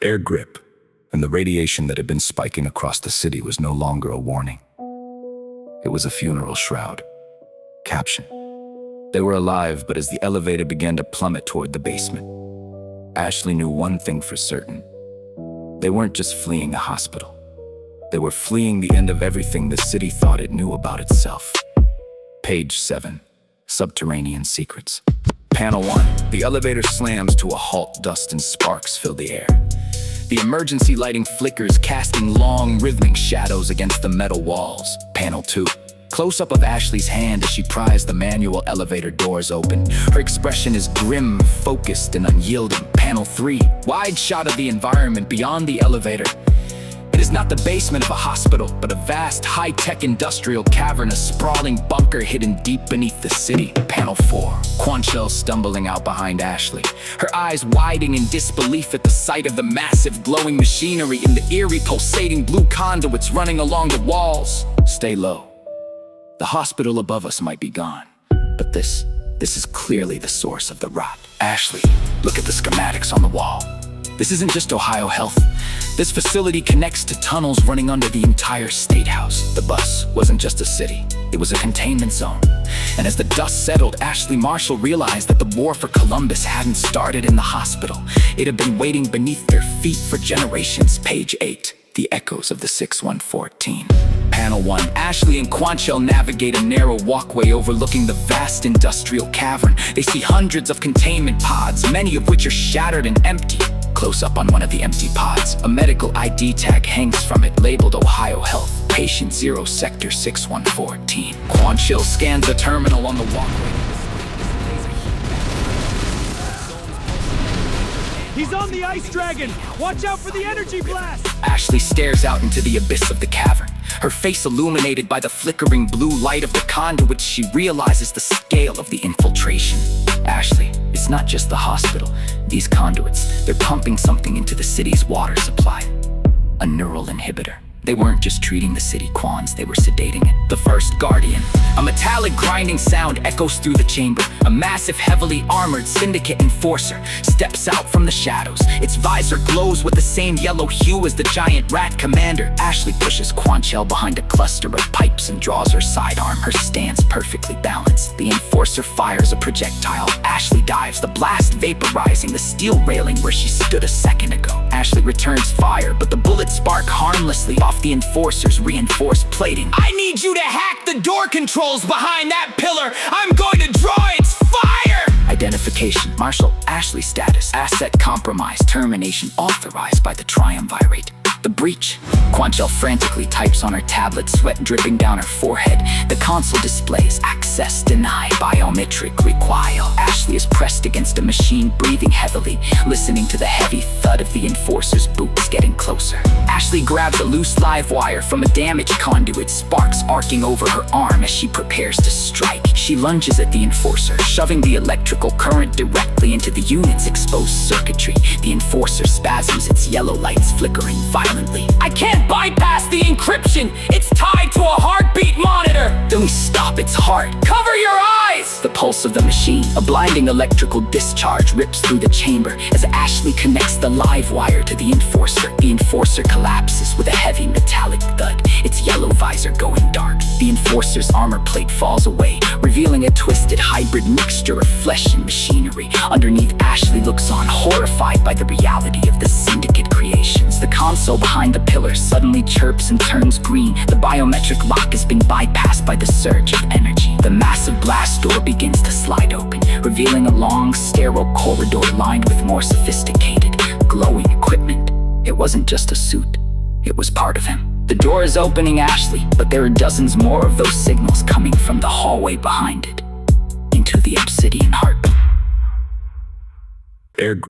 Air grip, and the radiation that had been spiking across the city was no longer a warning. It was a funeral shroud. Caption: they were alive, but as the elevator began to plummet toward the basement, Ashley knew one thing for certain. They weren't just fleeing a hospital. They were fleeing the end of everything the city thought it knew about itself. Page 7. Subterranean Secrets. Panel 1. The elevator slams to a halt. Dust and sparks fill the air. The emergency lighting flickers, casting long, rhythmic shadows against the metal walls. Panel 2. Close-up of Ashley's hand as she pries the manual elevator doors open. Her expression is grim, focused, and unyielding. Panel 3. Wide shot of the environment beyond the elevator. It is not the basement of a hospital, but a vast, high-tech industrial cavern, a sprawling bunker hidden deep beneath the city. Panel 4. Quanchell stumbling out behind Ashley, her eyes widening in disbelief at the sight of the massive glowing machinery and the eerie pulsating blue conduits running along the walls. Stay low. The hospital above us might be gone, but this is clearly the source of the rot. Ashley, look at the schematics on the wall. This isn't just Ohio Health. This facility connects to tunnels running under the entire state house. The bus wasn't just a city, it was a containment zone. And as the dust settled, Ashley Marshall realized that the war for Columbus hadn't started in the hospital. It had been waiting beneath their feet for generations. Page 8. The echoes of the 6114. Panel 1. Ashley and Quanchell navigate a narrow walkway overlooking the vast industrial cavern. They see hundreds of containment pods, many of which are shattered and empty. Close up on one of the empty pods. A medical ID tag hangs from it, labeled Ohio Health, Patient 0, Sector 6114. Quanchell scans the terminal on the walkway. He's on the ice dragon! Watch out for the energy blast! Ashley stares out into the abyss of the cavern, her face illuminated by the flickering blue light of the conduits. She realizes the scale of the infiltration. Ashley, it's not just the hospital. These conduits, they're pumping something into the city's water supply. A neural inhibitor. They weren't just treating the city, Quans, they were sedating it. The first Guardian. A metallic grinding sound echoes through the chamber. A massive, heavily armored syndicate enforcer steps out from the shadows. Its visor glows with the same yellow hue as the giant rat commander. Ashley pushes Quanchell behind a cluster of pipes and draws her sidearm, her stance perfectly balanced. The enforcer fires a projectile. Ashley dives, the blast vaporizing the steel railing where she stood a second ago. Ashley returns fire, but the bullets spark harmlessly off the enforcer's reinforced plating. I need you to hack the door controls behind that pillar. I'm going to draw its fire! Identification. Marshall. Ashley status. Asset compromised. Termination authorized by the triumvirate. The breach. Quanchell frantically types on her tablet, sweat dripping down her forehead. The console displays access denied, biometric recoil. Ashley is pressed against a machine, breathing heavily, listening to the heavy thud of the enforcer's boots getting closer. Ashley grabs a loose live wire from a damaged conduit, sparks arcing over her arm as she prepares to strike. She lunges at the enforcer, shoving the electrical current directly into the unit's exposed circuitry. The enforcer spasms, its yellow lights flickering violently. I can't bypass the encryption! It's tied to a heartbeat monitor! Then we stop its heart. Cover your eyes! The pulse of the machine. A blinding electrical discharge rips through the chamber as Ashley connects the live wire to the enforcer. The enforcer collapses with a heavy metallic thud, its yellow visor going dark. The enforcer's armor plate falls away, revealing a twisted hybrid mixture of flesh and machinery. Underneath, Ashley looks on, horrified by the reality of the syndicate creations. The console behind the pillar suddenly chirps and turns green. The biometric lock has been bypassed by the surge of energy. The massive blast door begins to slide open, revealing a long, sterile corridor lined with more sophisticated, glowing equipment. It wasn't just a suit, it was part of him. The door is opening Ashley, but there are dozens more of those signals coming from the hallway behind it, into the obsidian heartbeat. Air